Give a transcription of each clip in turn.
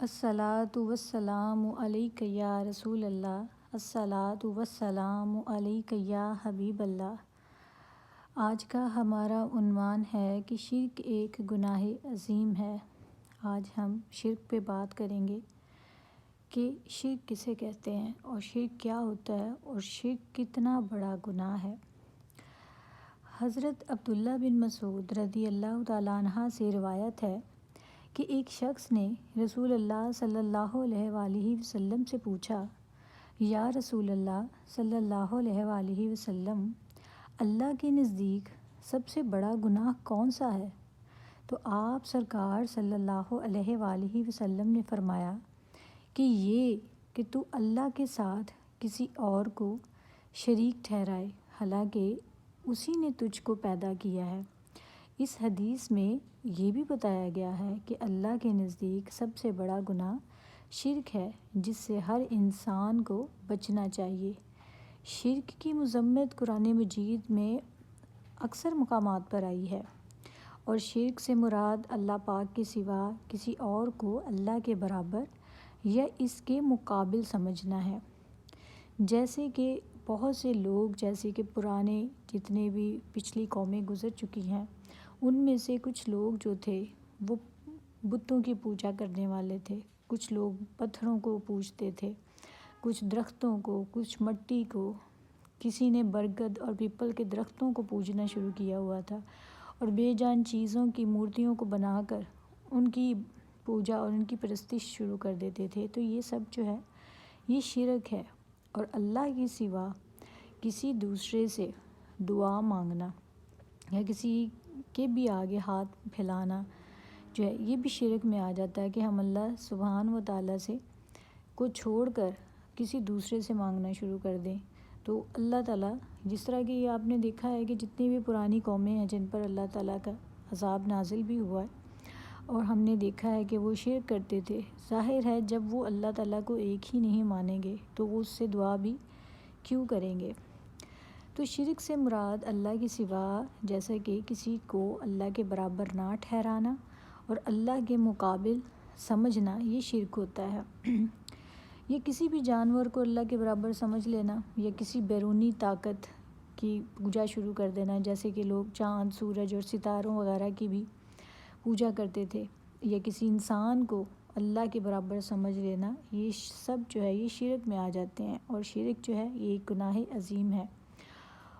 الصلاۃ والسلام علیک یا رسول اللہ، الصلاۃ والسلام علیک یا حبیب اللہ۔ آج کا ہمارا عنوان ہے کہ شرک ایک گناہ عظیم ہے۔ آج ہم شرک پہ بات کریں گے کہ شرک کسے کہتے ہیں اور شرک کیا ہوتا ہے اور شرک کتنا بڑا گناہ ہے۔ حضرت عبداللہ بن مسعود رضی اللہ تعالیٰ عنہ سے روایت ہے کہ ایک شخص نے رسول اللہ صلی اللہ علیہ وآلہ وسلم سے پوچھا، یا رسول اللہ صلی اللہ علیہ وآلہ وسلم، اللہ کے نزدیک سب سے بڑا گناہ کون سا ہے؟ تو آپ سرکار صلی اللہ علیہ وآلہ وسلم نے فرمایا کہ یہ کہ تو اللہ کے ساتھ کسی اور کو شریک ٹھہرائے، حالانکہ اسی نے تجھ کو پیدا کیا ہے۔ اس حدیث میں یہ بھی بتایا گیا ہے کہ اللہ کے نزدیک سب سے بڑا گناہ شرک ہے، جس سے ہر انسان کو بچنا چاہیے۔ شرک کی مذمت قرآن مجید میں اکثر مقامات پر آئی ہے، اور شرک سے مراد اللہ پاک کے سوا کسی اور کو اللہ کے برابر یا اس کے مقابل سمجھنا ہے۔ جیسے کہ بہت سے لوگ، جیسے کہ پرانے جتنے بھی پچھلی قومیں گزر چکی ہیں، ان میں سے کچھ لوگ جو تھے وہ بتوں کی پوجا کرنے والے تھے۔ کچھ لوگ پتھروں کو پوجتے تھے، کچھ درختوں کو، کچھ مٹی کو، کسی نے برگد اور پیپل کے درختوں کو پوجنا شروع کیا ہوا تھا، اور بے جان چیزوں کی مورتیوں کو بنا کر ان کی پوجا اور ان کی پرستش شروع کر دیتے تھے۔ تو یہ سب جو ہے یہ شرک ہے، اور اللہ کے سوا کسی دوسرے سے دعا مانگنا یا کسی کے بھی آگے ہاتھ پھیلانا جو ہے یہ بھی شرک میں آ جاتا ہے کہ ہم اللہ سبحانہ و تعالیٰ سے کو چھوڑ کر کسی دوسرے سے مانگنا شروع کر دیں۔ تو اللہ تعالیٰ، جس طرح کہ آپ نے دیکھا ہے کہ جتنی بھی پرانی قومیں ہیں جن پر اللہ تعالیٰ کا عذاب نازل بھی ہوا ہے، اور ہم نے دیکھا ہے کہ وہ شرک کرتے تھے، ظاہر ہے جب وہ اللہ تعالیٰ کو ایک ہی نہیں مانیں گے تو وہ اس سے دعا بھی کیوں کریں گے۔ تو شرک سے مراد اللہ کے سوا جیسا کہ کسی کو اللہ کے برابر نہ ٹھہرانا اور اللہ کے مقابل سمجھنا، یہ شرک ہوتا ہے۔ یہ کسی بھی جانور کو اللہ کے برابر سمجھ لینا، یا کسی بیرونی طاقت کی پوجا شروع کر دینا، جیسے کہ لوگ چاند، سورج اور ستاروں وغیرہ کی بھی پوجا کرتے تھے، یا کسی انسان کو اللہ کے برابر سمجھ لینا، یہ سب جو ہے یہ شرک میں آ جاتے ہیں، اور شرک جو ہے یہ ایک گناہ عظیم ہے۔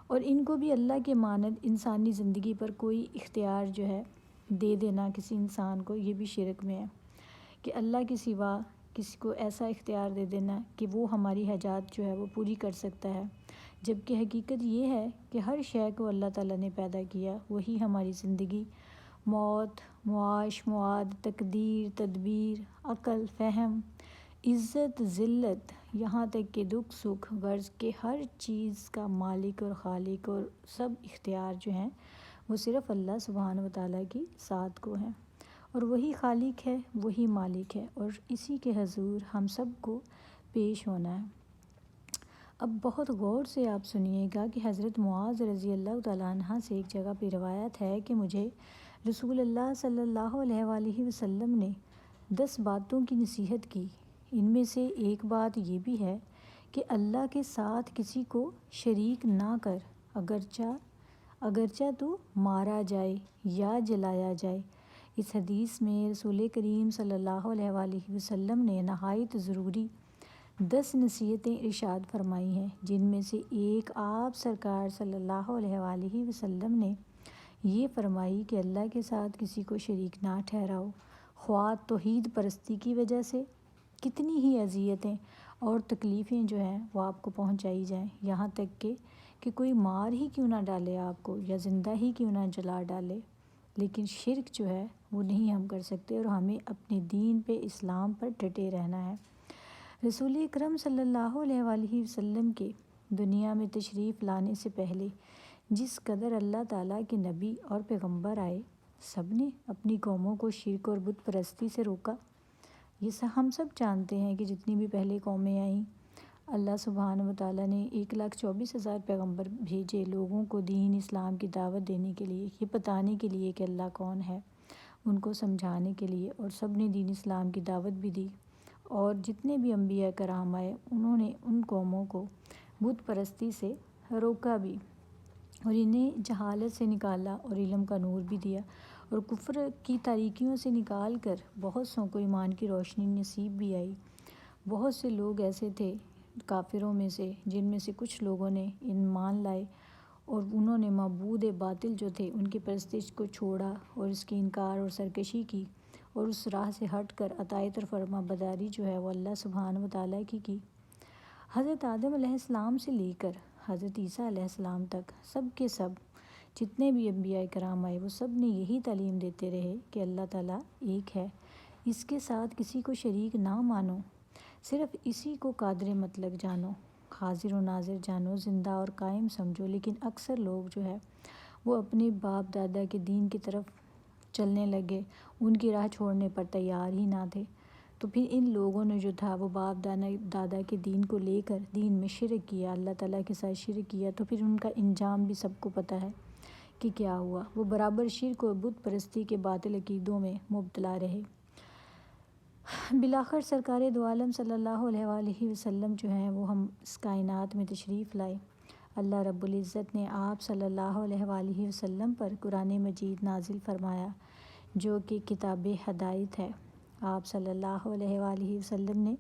اور ان کو بھی اللہ کے مانند انسانی زندگی پر کوئی اختیار جو ہے دے دینا کسی انسان کو، یہ بھی شرک میں ہے، کہ اللہ کے سوا کسی کو ایسا اختیار دے دینا کہ وہ ہماری حاجات جو ہے وہ پوری کر سکتا ہے، جبکہ حقیقت یہ ہے کہ ہر شے کو اللہ تعالیٰ نے پیدا کیا، وہی ہماری زندگی، موت، معاش، معاد، تقدیر، تدبیر، عقل، فہم، عزت، ذلت، یہاں تک کہ دکھ سکھ، غرض کہ ہر چیز کا مالک اور خالق اور سب اختیار جو ہیں وہ صرف اللہ سبحانہ و تعالیٰ کی ذات کو ہیں، اور وہی خالق ہے، وہی مالک ہے، اور اسی کے حضور ہم سب کو پیش ہونا ہے۔ اب بہت غور سے آپ سنیے گا کہ حضرت معاذ رضی اللہ تعالیٰ عنہ سے ایک جگہ پہ روایت ہے کہ مجھے رسول اللہ صلی اللہ علیہ وآلہ وسلم نے 10 باتوں کی نصیحت کی۔ ان میں سے ایک بات یہ بھی ہے کہ اللہ کے ساتھ کسی کو شریک نہ کر، اگرچہ تو مارا جائے یا جلایا جائے۔ اس حدیث میں رسول کریم صلی اللہ علیہ وآلہ وسلم نے نہایت ضروری 10 نصیحتیں ارشاد فرمائی ہیں، جن میں سے ایک آپ سرکار صلی اللہ علیہ وآلہ وسلم نے یہ فرمائی کہ اللہ کے ساتھ کسی کو شریک نہ ٹھہراؤ، خواہ توحید پرستی کی وجہ سے کتنی ہی اذیتیں اور تکلیفیں جو ہیں وہ آپ کو پہنچائی جائیں، یہاں تک کہ کوئی مار ہی کیوں نہ ڈالے آپ کو، یا زندہ ہی کیوں نہ جلا ڈالے، لیکن شرک جو ہے وہ نہیں ہم کر سکتے، اور ہمیں اپنے دین پہ، اسلام پر ڈٹے رہنا ہے۔ رسول اکرم صلی اللہ علیہ وآلہ وسلم کے دنیا میں تشریف لانے سے پہلے جس قدر اللہ تعالیٰ کے نبی اور پیغمبر آئے، سب نے اپنی قوموں کو شرک اور بت پرستی سے روکا۔ یہ ہم سب جانتے ہیں کہ جتنی بھی پہلے قومیں آئیں، اللہ سبحانہ و تعالیٰ نے 1,24,000 پیغمبر بھیجے لوگوں کو دین اسلام کی دعوت دینے کے لیے، یہ بتانے کے لیے کہ اللہ کون ہے۔ ان کو سمجھانے کے لیے، اور سب نے دین اسلام کی دعوت بھی دی، اور جتنے بھی انبیاء کرام آئے انہوں نے ان قوموں کو بت پرستی سے روکا بھی، اور انہیں جہالت سے نکالا اور علم کا نور بھی دیا، اور کفر کی تاریکیوں سے نکال کر بہت سوں کو ایمان کی روشنی نصیب بھی آئی۔ بہت سے لوگ ایسے تھے کافروں میں سے، جن میں سے کچھ لوگوں نے ایمان لائے اور انہوں نے معبود باطل جو تھے ان کی پرستش کو چھوڑا اور اس کی انکار اور سرکشی کی، اور اس راہ سے ہٹ کر اطاعت اور فرما برداری جو ہے وہ اللہ سبحانہ و تعالیٰ کی۔ حضرت آدم علیہ السلام سے لے کر حضرت عیسیٰ علیہ السلام تک سب کے سب جتنے بھی انبیاء کرام آئے وہ سب نے یہی تعلیم دیتے رہے کہ اللہ تعالیٰ ایک ہے، اس کے ساتھ کسی کو شریک نہ مانو، صرف اسی کو قادر مطلق جانو، حاضر و ناظر جانو، زندہ اور قائم سمجھو۔ لیکن اکثر لوگ جو ہے وہ اپنے باپ دادا کے دین کی طرف چلنے لگے، ان کی راہ چھوڑنے پر تیار ہی نہ تھے۔ تو پھر ان لوگوں نے جو تھا وہ باپ دادا کے دین کو لے کر دین میں شرک کیا، اللہ تعالیٰ کے ساتھ شرک کیا، تو پھر ان کا انجام بھی سب کو پتہ ہے کہ کیا ہوا۔ وہ برابر شرک اور بت پرستی کے باطل عقیدوں میں مبتلا رہے۔ بالآخر سرکار دو عالم صلی اللہ علیہ وآلہ وسلم جو ہیں وہ ہم اس کائنات میں تشریف لائے۔ اللہ رب العزت نے آپ صلی اللہ علیہ وآلہ وسلم پر قرآن مجید نازل فرمایا، جو کہ کتاب ہدایت ہے۔ آپ صلی اللہ علیہ وآلہ وسلم نے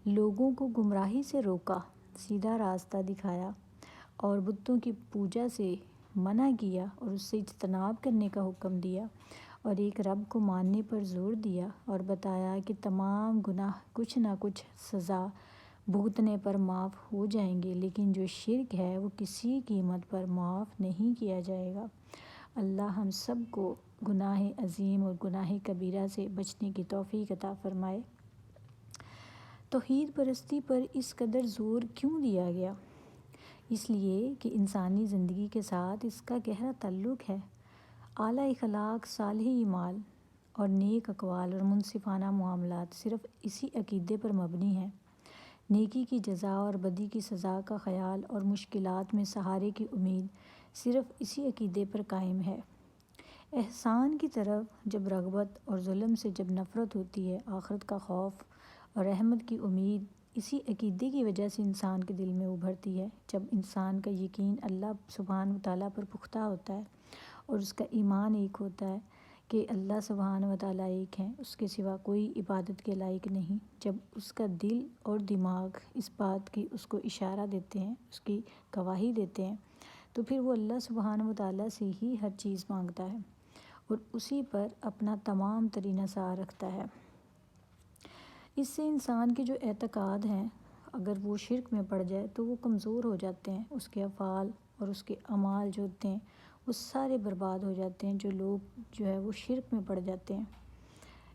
لوگوں کو گمراہی سے روکا، سیدھا راستہ دکھایا، اور بتوں کی پوجا سے منع کیا اور اس سے اجتناب کرنے کا حکم دیا، اور ایک رب کو ماننے پر زور دیا، اور بتایا کہ تمام گناہ کچھ نہ کچھ سزا بھگتنے پر معاف ہو جائیں گے، لیکن جو شرک ہے وہ کسی قیمت پر معاف نہیں کیا جائے گا۔ اللہ ہم سب کو گناہ عظیم اور گناہ کبیرہ سے بچنے کی توفیق عطا فرمائے۔ توحید پرستی پر اس قدر زور کیوں دیا گیا؟ اس لیے کہ انسانی زندگی کے ساتھ اس کا گہرا تعلق ہے۔ اعلیٰ اخلاق، صالح اعمال اور نیک اقوال اور منصفانہ معاملات صرف اسی عقیدے پر مبنی ہیں۔ نیکی کی جزا اور بدی کی سزا کا خیال اور مشکلات میں سہارے کی امید صرف اسی عقیدے پر قائم ہے۔ احسان کی طرف جب رغبت اور ظلم سے جب نفرت ہوتی ہے، آخرت کا خوف اور رحمت کی امید اسی عقیدے کی وجہ سے انسان کے دل میں ابھرتی ہے۔ جب انسان کا یقین اللہ سبحانہ و تعالیٰ پر پختہ ہوتا ہے اور اس کا ایمان ایک ہوتا ہے کہ اللہ سبحانہ و تعالیٰ ایک ہیں، اس کے سوا کوئی عبادت کے لائق نہیں، جب اس کا دل اور دماغ اس بات کی اس کو اشارہ دیتے ہیں، اس کی گواہی دیتے ہیں، تو پھر وہ اللہ سبحانہ و تعالیٰ سے ہی ہر چیز مانگتا ہے اور اسی پر اپنا تمام ترین حصار رکھتا ہے۔ اس سے انسان کے جو اعتقاد ہیں اگر وہ شرک میں پڑ جائے تو وہ کمزور ہو جاتے ہیں، اس کے افعال اور اس کے اعمال جو ہوتے ہیں وہ سارے برباد ہو جاتے ہیں۔ جو لوگ جو ہے وہ شرک میں پڑ جاتے ہیں،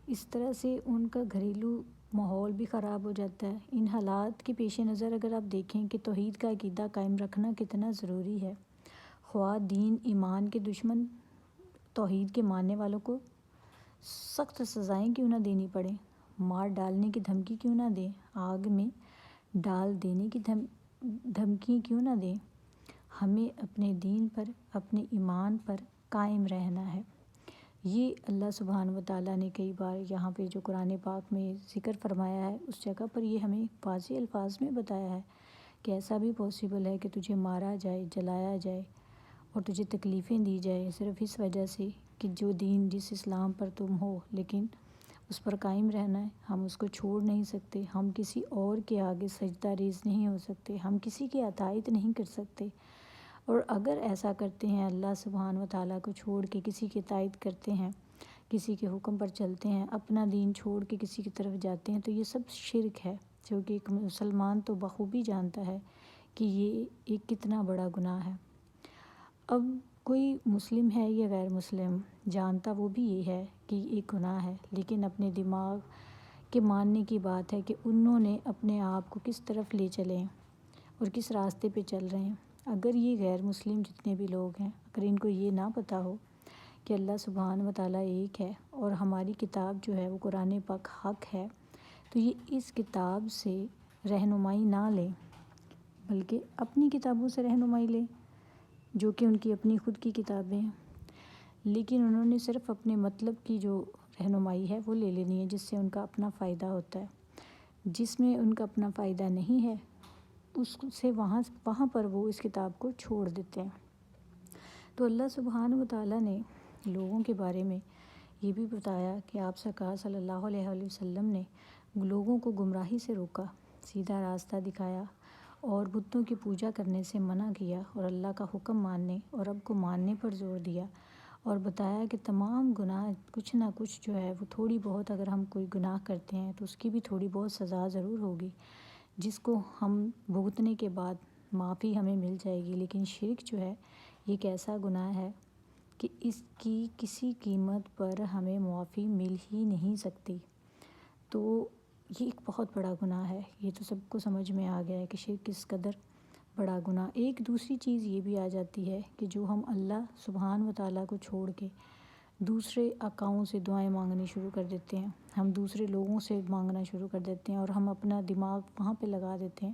اس طرح سے ان کا گھریلو ماحول بھی خراب ہو جاتا ہے۔ ان حالات کے پیش نظر اگر آپ دیکھیں کہ توحید کا عقیدہ قائم رکھنا کتنا ضروری ہے، خواہ دین ایمان کے دشمن توحید کے ماننے والوں کو سخت سزائیں کیوں نہ دینی پڑیں، مار ڈالنے کی دھمکی کیوں نہ دیں، آگ میں ڈال دینے کی دھمکی کیوں نہ دیں، ہمیں اپنے دین پر، اپنے ایمان پر قائم رہنا ہے۔ یہ اللہ سبحانہ و تعالیٰ نے کئی بار یہاں پہ جو قرآن پاک میں ذکر فرمایا ہے، اس جگہ پر یہ ہمیں واضح الفاظ میں بتایا ہے کہ ایسا بھی پاسبل ہے کہ تجھے مارا جائے، جلایا جائے اور تجھے تکلیفیں دی جائے، صرف اس وجہ سے کہ جو دین جس اسلام پر تم ہو، لیکن اس پر قائم رہنا ہے، ہم اس کو چھوڑ نہیں سکتے، ہم کسی اور کے آگے سجدہ ریز نہیں ہو سکتے، ہم کسی کی اطاعت نہیں کر سکتے، اور اگر ایسا کرتے ہیں اللہ سبحانہ و تعالیٰ کو چھوڑ کے کسی کی اطاعت کرتے ہیں، کسی کے حکم پر چلتے ہیں، اپنا دین چھوڑ کے کسی کی طرف جاتے ہیں، تو یہ سب شرک ہے، جو کہ ایک مسلمان تو بخوبی جانتا ہے کہ یہ ایک کتنا بڑا گناہ ہے۔ اب کوئی مسلم ہے یا غیر مسلم، جانتا وہ بھی یہ ہے کہ ایک گناہ ہے، لیکن اپنے دماغ کے ماننے کی بات ہے کہ انہوں نے اپنے آپ کو کس طرف لے چلیں اور کس راستے پہ چل رہے ہیں۔ اگر یہ غیر مسلم جتنے بھی لوگ ہیں، اگر ان کو یہ نہ پتہ ہو کہ اللہ سبحانہ و تعالیٰ ایک ہے اور ہماری کتاب جو ہے وہ قرآن پاک حق ہے، تو یہ اس کتاب سے رہنمائی نہ لیں، بلکہ اپنی کتابوں سے رہنمائی لیں جو کہ ان کی اپنی خود کی کتابیں ہیں۔ لیکن انہوں نے صرف اپنے مطلب کی جو رہنمائی ہے وہ لے لینی ہے، جس سے ان کا اپنا فائدہ ہوتا ہے۔ جس میں ان کا اپنا فائدہ نہیں ہے اس سے وہاں پر وہ اس کتاب کو چھوڑ دیتے ہیں۔ تو اللہ سبحانہ و تعالیٰ نے لوگوں کے بارے میں یہ بھی بتایا کہ آپ سرکار صلی اللہ علیہ وآلہ وسلم نے لوگوں کو گمراہی سے روکا، سیدھا راستہ دکھایا اور بتوں کی پوجا کرنے سے منع کیا، اور اللہ کا حکم ماننے اور رب کو ماننے پر زور دیا، اور بتایا کہ تمام گناہ کچھ نہ کچھ جو ہے وہ تھوڑی بہت، اگر ہم کوئی گناہ کرتے ہیں تو اس کی بھی تھوڑی بہت سزا ضرور ہوگی، جس کو ہم بھگتنے کے بعد معافی ہمیں مل جائے گی۔ لیکن شرک جو ہے یہ ایک ایسا گناہ ہے کہ اس کی کسی قیمت پر ہمیں معافی مل ہی نہیں سکتی۔ تو یہ ایک بہت بڑا گناہ ہے، یہ تو سب کو سمجھ میں آ گیا ہے کہ شرک کس قدر بڑا گناہ۔ ایک دوسری چیز یہ بھی آ جاتی ہے کہ جو ہم اللہ سبحانہ و تعالیٰ کو چھوڑ کے دوسرے آقاؤں سے دعائیں مانگنی شروع کر دیتے ہیں، ہم دوسرے لوگوں سے مانگنا شروع کر دیتے ہیں، اور ہم اپنا دماغ وہاں پہ لگا دیتے ہیں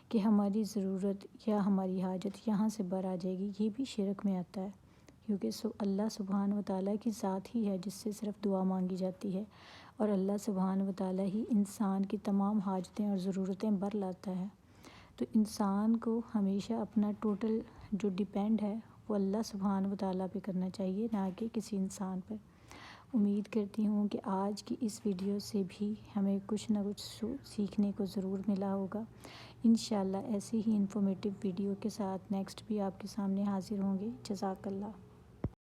کہ ہماری ضرورت یا ہماری حاجت یہاں سے بر آ جائے گی۔ یہ بھی شرک میں آتا ہے، کیونکہ اللہ سبحانہ و تعالیٰ کی ذات ہی ہے جس سے صرف دعا مانگی جاتی ہے، اور اللہ سبحانہ و تعالیٰ ہی انسان کی تمام حاجتیں اور ضرورتیں بر لاتا ہے۔ تو انسان کو ہمیشہ اپنا ٹوٹل جو ڈیپینڈ ہے وہ اللہ سبحانہ و تعالیٰ پہ کرنا چاہیے، نہ کہ کسی انسان پر۔ امید کرتی ہوں کہ آج کی اس ویڈیو سے بھی ہمیں کچھ نہ کچھ سیکھنے کو ضرور ملا ہوگا۔ انشاءاللہ ایسی ہی انفارمیٹیو ویڈیو کے ساتھ نیکسٹ بھی آپ کے سامنے حاضر ہوں گے۔ جزاک اللہ۔